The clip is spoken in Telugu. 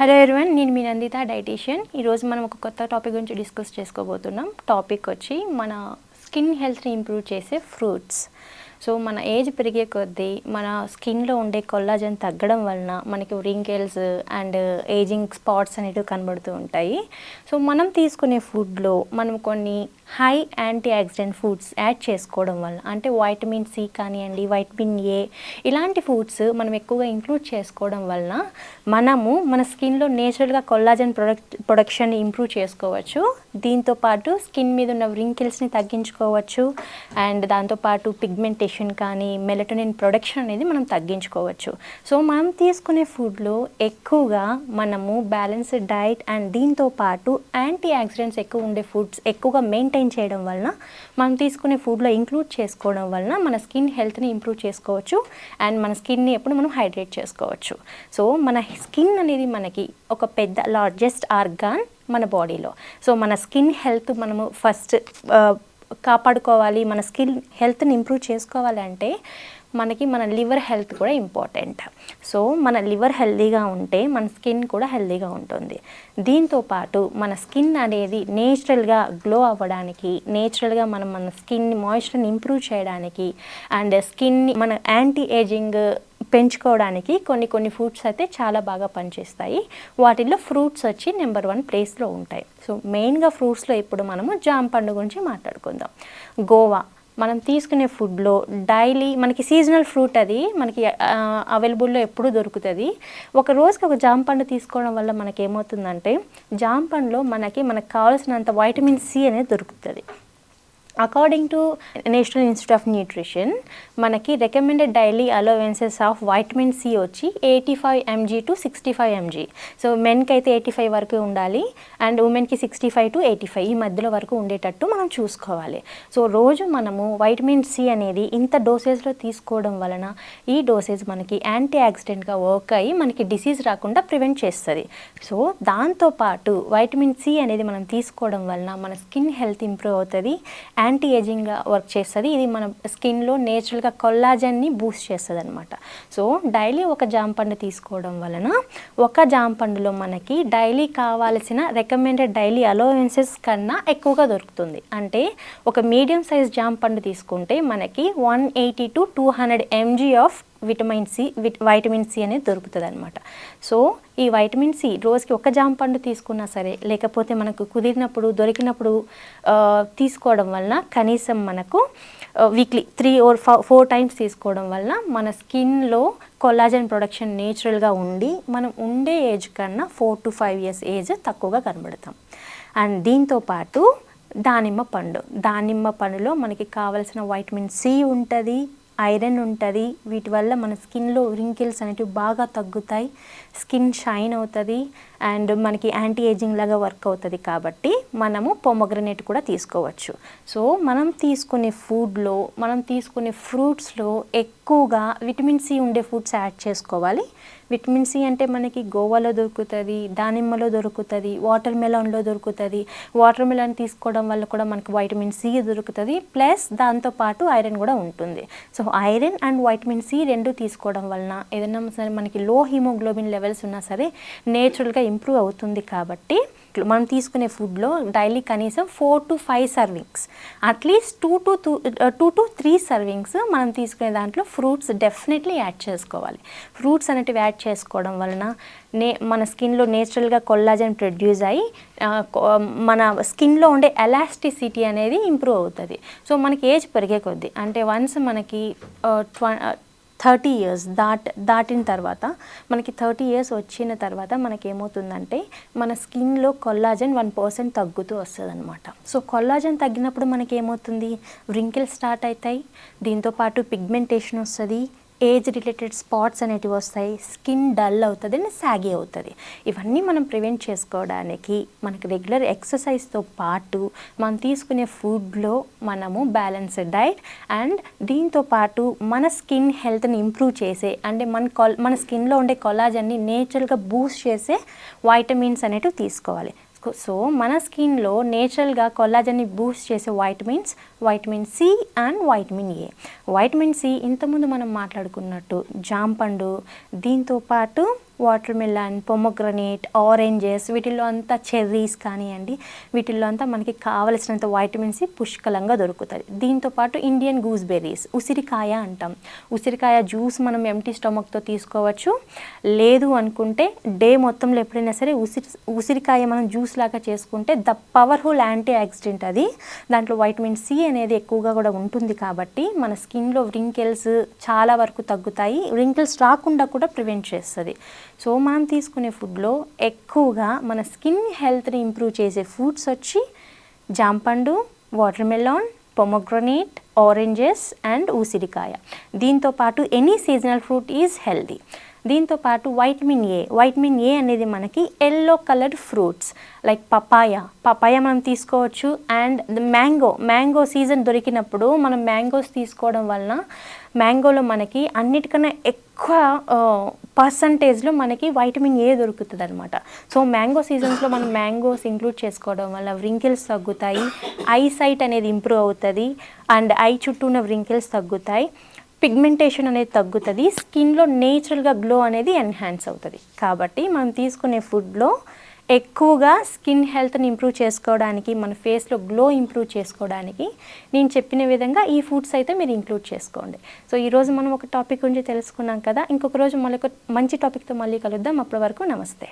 హలో ఎవరీవన్, నేను మీ నందిత డైటీషియన్. ఈరోజు మనం ఒక కొత్త టాపిక్ గురించి డిస్కస్ చేసుకోబోతున్నాం. టాపిక్ వచ్చి మన స్కిన్ హెల్త్ని ఇంప్రూవ్ చేసే ఫ్రూట్స్. సో మన ఏజ్ పెరిగే కొద్దీ మన స్కిన్లో ఉండే కొల్లాజన్ తగ్గడం వలన మనకి రింకిల్స్ అండ్ ఏజింగ్ స్పాట్స్ అనేవి కనబడుతూ ఉంటాయి. సో మనం తీసుకునే ఫుడ్లో మనం కొన్ని high anti oxidant foods add చేసుకోవడం వల్ల, అంటే వైటమిన్ సి కానివ్వండి, వైటమిన్ ఏ, ఇలాంటి ఫుడ్స్ మనం ఎక్కువగా ఇంక్లూడ్ చేసుకోవడం వలన మనము మన స్కిన్లో నేచురల్గా కొల్లాజన్ ప్రొడక్షన్ ఇంప్రూవ్ చేసుకోవచ్చు. దీంతోపాటు స్కిన్ మీద ఉన్న రింకిల్స్ని తగ్గించుకోవచ్చు. అండ్ దాంతోపాటు పిగ్మెంటేషన్ కానీ మెలటోనిన్ ప్రొడక్షన్ అనేది మనం తగ్గించుకోవచ్చు. సో మనం తీసుకునే ఫుడ్లో ఎక్కువగా మనము బ్యాలెన్స్డ్ డైట్ అండ్ దీంతోపాటు యాంటీ ఆక్సిడెంట్స్ ఎక్కువ ఉండే ఫుడ్స్ ఎక్కువగా మెయింటైన్ చేయడం వలన, మనం తీసుకునే ఫుడ్లో ఇంక్లూడ్ చేసుకోవడం వలన మన స్కిన్ హెల్త్ని ఇంప్రూవ్ చేసుకోవచ్చు. అండ్ మన స్కిన్ని ఎప్పుడు మనం హైడ్రేట్ చేసుకోవచ్చు. సో మన స్కిన్ అనేది మనకి ఒక పెద్ద లార్జెస్ట్ ఆర్గాన్ మన బాడీలో. సో మన స్కిన్ హెల్త్ మనము ఫస్ట్ కాపాడుకోవాలి, మన స్కిన్ హెల్త్ని ఇంప్రూవ్ చేసుకోవాలి అంటే మనకి మన లివర్ హెల్త్ కూడా ఇంపార్టెంట్. సో మన లివర్ హెల్తీగా ఉంటే మన స్కిన్ కూడా హెల్తీగా ఉంటుంది. దీంతోపాటు మన స్కిన్ అనేది నేచురల్గా గ్లో అవ్వడానికి, నేచురల్గా మన స్కిన్ మాయిశ్చర్ని ఇంప్రూవ్ చేయడానికి అండ్ స్కిన్ని మన యాంటీ ఏజింగ్ పెంచుకోవడానికి కొన్ని ఫుడ్స్ అయితే చాలా బాగా పనిచేస్తాయి. వాటిల్లో ఫ్రూట్స్ వచ్చి నెంబర్ 1 ప్లేస్లో ఉంటాయి. సో మెయిన్గా ఫ్రూట్స్లో ఇప్పుడు మనము జామ పండు గురించి మాట్లాడుకుందాం. గోవా మనం తీసుకునే ఫుడ్లో డైలీ మనకి సీజనల్ ఫ్రూట్, అది మనకి అవైలబుల్లో ఎప్పుడూ దొరుకుతుంది. ఒక రోజుకి ఒక జామ పండు తీసుకోవడం వల్ల మనకి ఏమవుతుందంటే, జామ పండులో మనకు కావాల్సినంత వైటమిన్ సి అనేది దొరుకుతుంది. According to National Institute of Nutrition మనకి recommended daily allowances of vitamin C వచ్చి 85 mg to 65 mg. సో మెన్కి అయితే 85 వరకు ఉండాలి అండ్ ఉమెన్కి 65 to 85 ఈ మధ్యలో వరకు ఉండేటట్టు మనం చూసుకోవాలి. సో రోజు మనము వైటమిన్ సి అనేది ఇంత డోసేజ్లో తీసుకోవడం వలన ఈ డోసేజ్ మనకి యాంటీ ఆక్సిడెంట్గా వర్క్ అయ్యి మనకి డిసీజ్ రాకుండా ప్రివెంట్ చేస్తుంది. సో దాంతోపాటు వైటమిన్ సి అనేది మనం తీసుకోవడం వలన మన స్కిన్ హెల్త్ ఇంప్రూవ్ అవుతుంది, యాంటీ ఏజింగ్గా వర్క్ చేస్తుంది. ఇది మన స్కిన్లో నేచురల్గా కొల్లాజన్ని బూస్ట్ చేస్తుంది అనమాట. సో డైలీ ఒక జామ పండు తీసుకోవడం వలన ఒక జామ పండులో మనకి డైలీ కావాల్సిన రికమెండెడ్ డైలీ అలవెన్సెస్ కన్నా ఎక్కువగా దొరుకుతుంది. అంటే ఒక మీడియం సైజ్ జామ పండు తీసుకుంటే మనకి 180 to 200 mg of vitamin C అనేది దొరుకుతుంది అనమాట. సో ఈ వైటమిన్ సి రోజుకి ఒక జామ పండు తీసుకున్నా సరే, లేకపోతే మనకు కుదిరినప్పుడు దొరికినప్పుడు తీసుకోవడం వలన కనీసం మనకు వీక్లీ 3 or 4 times తీసుకోవడం వలన మన స్కిన్లో కొల్లాజన్ ప్రొడక్షన్ నేచురల్గా ఉండి మనం ఉండే ఏజ్ కన్నా 4 to 5 years ఏజ్ తక్కువగా కనబడతాం. అండ్ దీంతోపాటు దానిమ్మ పండులో మనకి కావలసిన వైటమిన్ సి ఉంటుంది, ఐరన్ ఉంటుంది. వీటి వల్ల మన స్కిన్లో రింకిల్స్ అనేటివి బాగా తగ్గుతాయి, స్కిన్ షైన్ అవుతుంది అండ్ మనకి యాంటీ ఏజింగ్ లాగా వర్క్ అవుతుంది. కాబట్టి మనము పొమగ్రనేట్ కూడా తీసుకోవచ్చు. సో మనం తీసుకునే ఫుడ్లో, మనం తీసుకునే ఫ్రూట్స్లో ఎక్కువగా విటమిన్ సి ఉండే ఫుడ్స్ యాడ్ చేసుకోవాలి. విటమిన్ సి అంటే మనకి గోవాలో దొరుకుతుంది, దానిమ్మలో దొరుకుతుంది, వాటర్ మెలాన్లో దొరుకుతుంది. వాటర్ మెలాన్ తీసుకోవడం వల్ల కూడా మనకు వైటమిన్ సి దొరుకుతుంది, ప్లస్ దాంతోపాటు ఐరన్ కూడా ఉంటుంది. So iron and vitamin C రెండు తీసుకోవడం వలన ఏదైనా సరే మనకి లో హిమోగ్లోబిన్ లెవెల్స్ ఉన్నా సరే నేచురల్గా ఇంప్రూవ్ అవుతుంది. కాబట్టి మనం తీసుకునే ఫుడ్లో డైలీ కనీసం 4 to 5 servings, at least 2 to 3 servings మనం తీసుకునే దాంట్లో ఫ్రూట్స్ డెఫినెట్లీ యాడ్ చేసుకోవాలి. ఫ్రూట్స్ అనేటివి యాడ్ చేసుకోవడం వలన మన స్కిన్లో నేచురల్గా కొల్లాజన్ ప్రొడ్యూస్ అయ్యి మన స్కిన్లో ఉండే ఎలాస్టిసిటీ అనేది ఇంప్రూవ్ అవుతుంది. సో మనకి ఏజ్ పెరిగే కొద్దీ, అంటే వన్స్ మనకి 30 years దాటిన తర్వాత, మనకి 30 years వచ్చిన తర్వాత మనకేమవుతుందంటే మన స్కిన్లో కొల్లాజన్ 1% తగ్గుతూ వస్తుంది అనమాట. సో కొల్లాజన్ తగ్గినప్పుడు మనకేమవుతుంది, రింకిల్స్ స్టార్ట్ అవుతాయి, దీంతోపాటు పిగ్మెంటేషన్ వస్తుంది, ఏజ్ రిలేటెడ్ స్పాట్స్ అనేటివి వస్తాయి, స్కిన్ డల్ అవుతుంది అండ్ సాగి అవుతుంది. ఇవన్నీ మనం ప్రివెంట్ చేసుకోవడానికి మనకి రెగ్యులర్ ఎక్సర్సైజ్తో పాటు మనం తీసుకునే ఫుడ్లో మనము బ్యాలెన్స్డ్ డైట్ అండ్ దీంతోపాటు మన స్కిన్ హెల్త్ని ఇంప్రూవ్ చేసే, అంటే మన స్కిన్లో ఉండే కొల్లాజన్ని నేచురల్గా బూస్ట్ చేసే వైటమిన్స్ అనేటివి తీసుకోవాలి. సో మన స్కిన్లో నేచురల్గా కొల్లాజన్ని బూస్ట్ చేసే vitamin C and vitamin A. Vitamin C ఇంతకుముందు మనం మాట్లాడుకున్నట్టు జామ పండు, దీంతోపాటు వాటర్ మిలన్, పొమోగ్రనేట్, ఆరెంజెస్, వీటిల్లో అంతా చెర్రీస్ కానివ్వండి, వీటిల్లో అంతా మనకి కావలసినంత వైటమిన్ సి పుష్కలంగా దొరుకుతుంది. దీంతోపాటు ఇండియన్ గూస్బెర్రీస్, ఉసిరికాయ అంటాం. ఉసిరికాయ జ్యూస్ మనం ఎంటీ స్టమక్తో తీసుకోవచ్చు. లేదు అనుకుంటే డే మొత్తంలో ఎప్పుడైనా సరే ఉసిరికాయ మనం జ్యూస్ లాగా చేసుకుంటే ద పవర్ఫుల్ యాంటీ ఆక్సిడెంట్ అది. దాంట్లో వైటమిన్ సి అనేది ఎక్కువగా కూడా ఉంటుంది కాబట్టి మన స్కిన్లో రింకిల్స్ చాలా వరకు తగ్గుతాయి. రింకిల్స్ రాకుండా కూడా ప్రివెంట్ చేస్తుంది. సో మనం తీసుకునే ఫుడ్లో ఎక్కువగా మన స్కిన్ హెల్త్ని ఇంప్రూవ్ చేసే ఫ్రూట్స్ వచ్చి జాంపండు, watermelon, pomegranate, oranges and ఉసిరికాయ. దీంతోపాటు any seasonal fruit is healthy. దీంతోపాటు వైటమిన్ ఏ అనేది మనకి yellow coloured fruits like papaya మనం తీసుకోవచ్చు. అండ్ మ్యాంగో సీజన్ దొరికినప్పుడు మనం మ్యాంగోస్ తీసుకోవడం వలన మ్యాంగోలో మనకి అన్నిటికన్నా ఎక్కువ పర్సంటేజ్లో మనకి వైటమిన్ ఏ దొరుకుతుంది అనమాట. సో మ్యాంగో సీజన్స్లో మనం మ్యాంగోస్ ఇంక్లూడ్ చేసుకోవడం వల్ల వ్రింకిల్స్ తగ్గుతాయి, ఐ సైట్ అనేది ఇంప్రూవ్ అవుతుంది, అండ్ ఐ చుట్టూ ఉన్న వ్రింకిల్స్ తగ్గుతాయి, పిగ్మెంటేషన్ అనేది తగ్గుతుంది, స్కిన్లో నేచురల్గా గ్లో అనేది ఎన్హాన్స్ అవుతుంది. కాబట్టి మనం తీసుకునే ఫుడ్లో ఎక్కువగా స్కిన్ హెల్త్ని ఇంప్రూవ్ చేసుకోవడానికి, మన ఫేస్లో గ్లో ఇంప్రూవ్ చేసుకోవడానికి నేను చెప్పిన విధంగా ఈ ఫుడ్స్ అయితే మీరు ఇంక్లూడ్ చేసుకోండి. సో ఈరోజు మనం ఒక టాపిక్ గురించి తెలుసుకున్నాం కదా, ఇంకొక రోజు మళ్ళీ ఒక మంచి టాపిక్తో మళ్ళీ కలుద్దాం. అప్పటి వరకు నమస్తే.